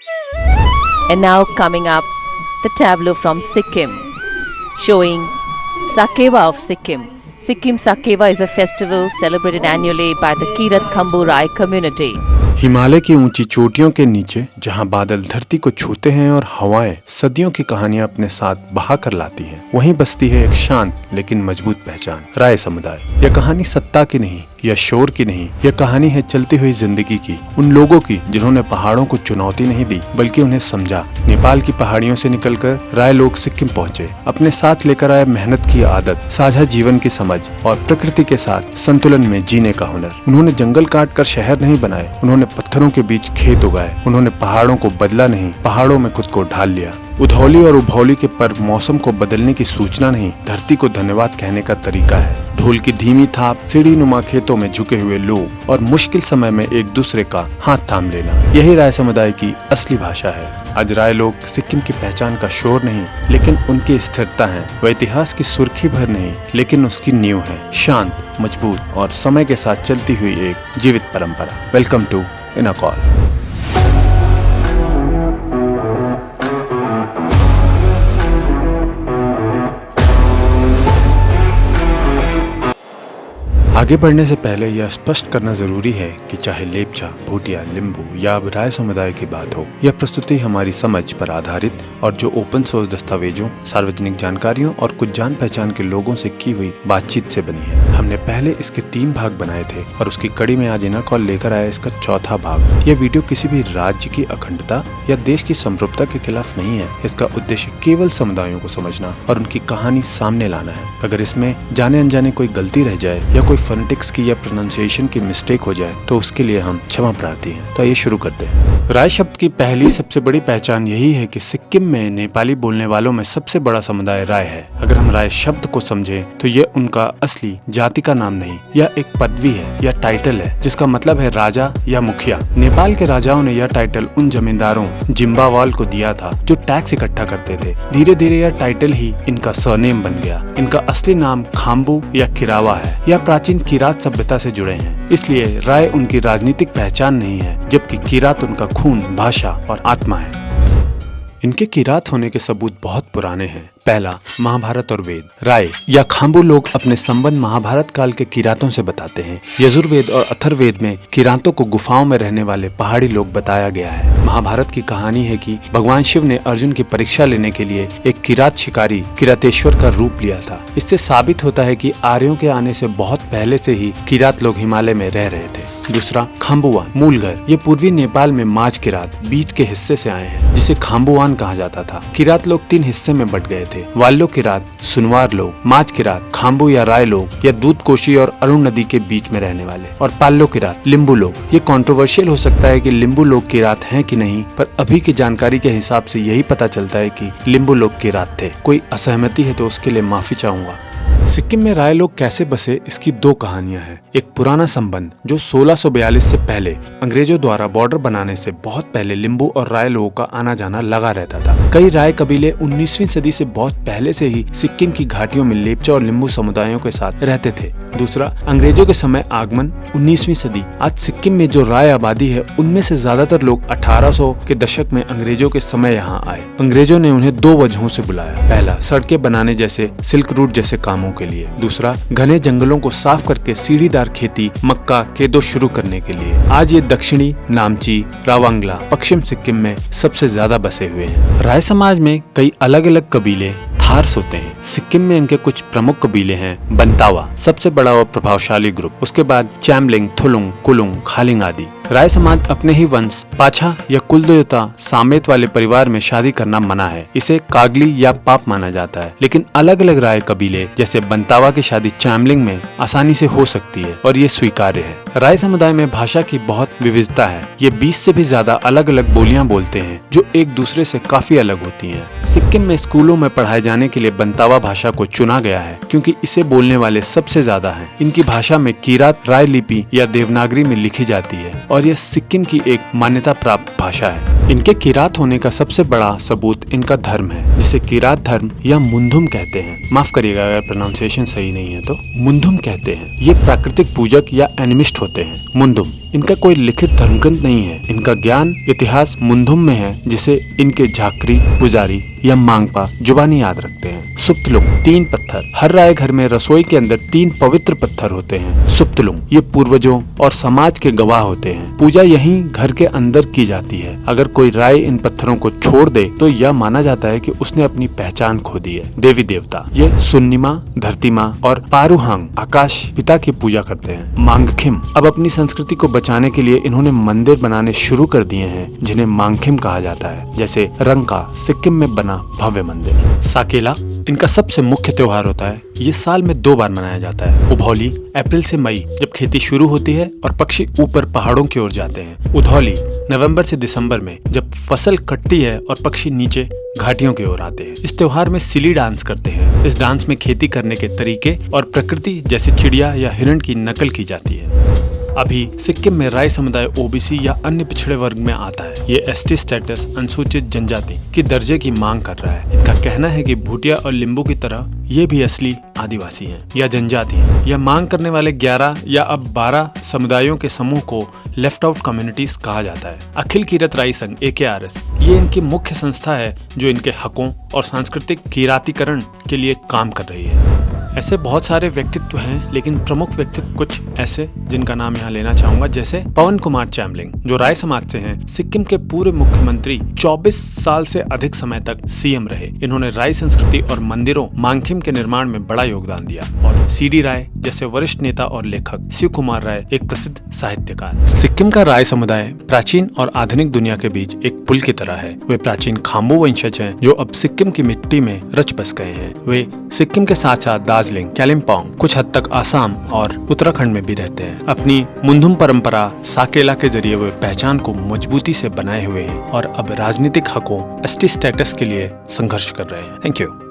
And now coming up, the tableau from Sikkim, showing Sakeva of Sikkim. Sikkim Sakeva is a festival celebrated annually by the Kirat Khambu Rai community. Himalaya की ऊंची चोटियों के नीचे जहां बादल धरती को छूते हैं और हवाएं सदियों की कहानियां अपने साथ बहा कर लाती हैं, वहीं बसती है एक शांत लेकिन मजबूत पहचान, राय समुदाय। यह कहानी सत्ता की नहीं, यह शोर की नहीं, यह कहानी है चलती हुई जिंदगी की, उन लोगों की जिन्होंने पहाड़ों को चुनौती नहीं दी बल्कि उन्हें समझा। नेपाल की पहाड़ियों से निकलकर राय लोग सिक्किम पहुंचे, अपने साथ लेकर आए मेहनत की आदत, साझा जीवन की समझ और प्रकृति के साथ संतुलन में जीने का हुनर। उन्होंने जंगल काट कर शहर नहीं बनाए, उन्होंने पत्थरों के बीच खेत उगाए, उन्होंने पहाड़ों को बदला नहीं, पहाड़ों में खुद को ढाल लिया। उधौली और उभौली के पर्व मौसम को बदलने की सूचना नहीं, धरती को धन्यवाद कहने का तरीका है। ढोल की धीमी थाप, सीढ़ी नुमा खेतों में झुके हुए लोग और मुश्किल समय में एक दूसरे का हाथ थाम लेना, यही राय समुदाय की असली भाषा है। आज राय लोग सिक्किम की पहचान का शोर नहीं लेकिन उनकी स्थिरता है। वह इतिहास की सुर्खी भर नहीं लेकिन उसकी नींव है, शांत, मजबूत और समय के साथ चलती हुई एक जीवित परंपरा। Welcome to in a call. आगे बढ़ने से पहले यह स्पष्ट करना जरूरी है कि चाहे लेपचा, भूटिया, लिम्बू या अब राय समुदाय की बात हो, यह प्रस्तुति हमारी समझ पर आधारित और जो ओपन सोर्स दस्तावेजों, सार्वजनिक जानकारियों और कुछ जान पहचान के लोगों से की हुई बातचीत से बनी है। हमने पहले इसके 3 भाग बनाए थे और उसकी कड़ी में आज इनर कॉल लेकर आया इसका 4था भाग। यह वीडियो किसी भी राज्य की अखंडता या देश की समरूपता के खिलाफ नहीं है। इसका उद्देश्य केवल समुदायों को समझना और उनकी कहानी सामने लाना है। अगर इसमें जाने अनजाने कोई गलती रह जाए या कोई फोनेटिक्स की या प्रोनाउंसिएशन की मिस्टेक हो जाए तो उसके लिए हम क्षमा प्रार्थी हैं। तो आइए शुरू करते हैं। राय शब्द की पहली सबसे बड़ी पहचान यही है कि सिक्किम में नेपाली बोलने वालों में सबसे बड़ा समुदाय राय है। अगर हम राय शब्द को समझें तो ये उनका असली जाति का नाम नहीं, यह एक पदवी है या टाइटल है जिसका मतलब है राजा या मुखिया। नेपाल के राजाओं ने यह टाइटल उन जमींदारों जिम्बावाल को दिया था जो टैक्स इकट्ठा करते थे। धीरे धीरे यह टाइटल ही इनका सरनेम बन गया। इनका असली नाम खाम्बू या किरावा है। यह प्राचीन किरात सभ्यता से जुड़े हैं, इसलिए राय उनकी राजनीतिक पहचान नहीं है, जबकि किरात उनका खून, भाषा और आत्मा है। इनके किरात होने के सबूत बहुत पुराने हैं। पहला, महाभारत और वेद। राय या खाम्बू लोग अपने संबंध महाभारत काल के किरातों से बताते हैं। यजुर्वेद और अथर्ववेद में किरातों को गुफाओं में रहने वाले पहाड़ी लोग बताया गया है। महाभारत की कहानी है कि भगवान शिव ने अर्जुन की परीक्षा लेने के लिए एक किरात शिकारी किरातेश्वर का रूप लिया था। इससे साबित होता है कि आर्यों के आने से बहुत पहले से ही किरात लोग हिमालय में रह रहे थे। दूसरा, खाम्बुआन मूल घर। ये पूर्वी नेपाल में माझ किरात बीच के हिस्से से आए हैं, जिसे खाम्बुआन कहा जाता था। किरात लोग 3 हिस्से में बट गए थे, वाल्लो किरात, सुनवार लोग, माझ किरात, खाम्बू या राय लोग या दूध कोशी और अरुण नदी के बीच में रहने वाले, और पाल्लो किरात, लिम्बू लोग। ये कंट्रोवर्शियल हो सकता है कि लिम्बू लोग किरात हैं कि नहीं, पर अभी की जानकारी के हिसाब से यही पता चलता है कि लिम्बू लोग किरात थे। कोई असहमति है तो उसके लिए माफी चाहूंगा। सिक्किम में राय लोग कैसे बसे, इसकी 2 कहानियां हैं। एक पुराना संबंध जो 1642 से पहले अंग्रेजों द्वारा बॉर्डर बनाने से बहुत पहले लिम्बू और राय लोगों का आना जाना लगा रहता था। कई राय कबीले 19वीं सदी से बहुत पहले से ही सिक्किम की घाटियों में लेपचा और लिम्बू समुदायों के साथ रहते थे। दूसरा, अंग्रेजों के समय आगमन 19वीं सदी। आज सिक्किम में जो राय आबादी है उनमें से ज्यादातर लोग 1800 के दशक में अंग्रेजों के समय यहाँ आए। अंग्रेजों ने उन्हें 2 वजहों से बुलाया। पहला, सड़कें बनाने जैसे सिल्क रूट जैसे कामों के लिए। दूसरा, घने जंगलों को साफ करके सीढ़ीदार खेती, मक्का, केदो शुरू करने के लिए। आज ये दक्षिणी, नामची, रावांगला, पश्चिम सिक्किम में सबसे ज्यादा बसे हुए हैं। राय समाज में कई अलग अलग कबीले थार्स होते हैं। सिक्किम में इनके कुछ प्रमुख कबीले हैं। बंतावा सबसे बड़ा और प्रभावशाली ग्रुप, उसके बाद चैमलिंग, थुलुंग, कुलुंग, खालिंग आदि। राय समाज अपने ही वंश, पाछा या कुलदेवता सामेत वाले परिवार में शादी करना मना है। इसे कागली या पाप माना जाता है। लेकिन अलग अलग राय कबीले जैसे बंतावा की शादी चैमलिंग में आसानी से हो सकती है और ये स्वीकार्य है। राय समुदाय में भाषा की बहुत विविधता है। ये 20 से भी ज्यादा अलग अलग बोलियां बोलते हैं जो एक दूसरे से काफी अलग होती हैं। सिक्किम में स्कूलों में पढ़ाए जाने के लिए बंतावा भाषा को चुना गया है क्योंकि इसे बोलने वाले सबसे ज्यादा हैं। इनकी भाषा में किरात राय लिपि या देवनागरी में लिखी जाती है और यह सिक्किम की एक मान्यता प्राप्त भाषा है। इनके किरात होने का सबसे बड़ा सबूत इनका धर्म है, जिसे किरात धर्म या मुंधुम कहते हैं। माफ करिएगा अगर प्रोनाउंसिएशन सही नहीं है तो। मुंधुम कहते हैं। ये प्राकृतिक पूजक या एनिमिस्ट होते हैं। मुंधुम इनका कोई लिखित धर्म ग्रंथ नहीं है। इनका ज्ञान इतिहास मुंधुम में है, जिसे इनके झाकरी, पुजारी या मांगपा जुबानी याद रखते हैं। सुप्तलुंग 3 पत्थर। हर राय घर में रसोई के अंदर 3 पवित्र पत्थर होते हैं। सुप्तलुंग ये पूर्वजों और समाज के गवाह होते हैं। पूजा यहीं घर के अंदर की जाती है। अगर कोई राय इन पत्थरों को छोड़ दे तो यह माना जाता है कि उसने अपनी पहचान खो दी है। देवी देवता ये सुन्नी माँ, धरती माँ और पारुहांग आकाश पिता की पूजा करते हैं। मांगखिम अब अपनी संस्कृति को बचाने के लिए इन्होंने मंदिर बनाने शुरू कर दिए हैं, जिन्हें मांगखिम कहा जाता है, जैसे रंका सिक्किम में बना भव्य मंदिर। साकेला इनका सबसे मुख्य त्योहार होता है। ये साल में 2 बार मनाया जाता है। उभौली अप्रैल से मई जब खेती शुरू होती है और पक्षी ऊपर पहाड़ों की ओर जाते हैं। उधौली नवंबर से दिसंबर में जब फसल कटती है और पक्षी नीचे घाटियों की ओर आते हैं। इस त्योहार में सिली डांस करते हैं। इस डांस में खेती करने के तरीके और प्रकृति जैसे चिड़िया या हिरण की नकल की जाती है। अभी सिक्किम में राय समुदाय ओबीसी या अन्य पिछड़े वर्ग में आता है। ये एसटी स्टेटस अनुसूचित जनजाति की दर्जे की मांग कर रहा है। इनका कहना है कि भूटिया और लिम्बू की तरह ये भी असली आदिवासी हैं या जनजाति हैं। यह मांग करने वाले 11 या अब 12 समुदायों के समूह को लेफ्ट आउट कम्युनिटीज कहा जाता है। अखिल कीरत राई संघ AKRS ये इनकी मुख्य संस्था है जो इनके हकों और सांस्कृतिक किरातीकरण के लिए काम कर रही है। ऐसे बहुत सारे व्यक्तित्व हैं, लेकिन प्रमुख व्यक्तित्व कुछ ऐसे जिनका नाम यहाँ लेना चाहूंगा, जैसे पवन कुमार चैमलिंग जो राय समाज से हैं। सिक्किम के पूर्व मुख्यमंत्री 24 साल से अधिक समय तक CM रहे। इन्होंने राय संस्कृति और मंदिरों मांगखिम के निर्माण में बड़ा योगदान दिया। और CD राय जैसे वरिष्ठ नेता और लेखक। शिव कुमार राय एक प्रसिद्ध साहित्यकार। सिक्किम का राय समुदाय प्राचीन और आधुनिक दुनिया के बीच एक पुल की तरह है। वे प्राचीन खाम्बू वंशज हैं जो अब सिक्किम की मिट्टी में रच बस गए हैं। वे सिक्किम के साथ साथ दार्जिलिंग, कालिम्पोंग, कुछ हद तक आसाम और उत्तराखंड में भी रहते हैं। अपनी मुंधुम परंपरा साकेला के जरिए वे पहचान को मजबूती से बनाए हुए हैं और अब राजनीतिक हकों ST स्टेटस के लिए संघर्ष कर रहे हैं। Thank you.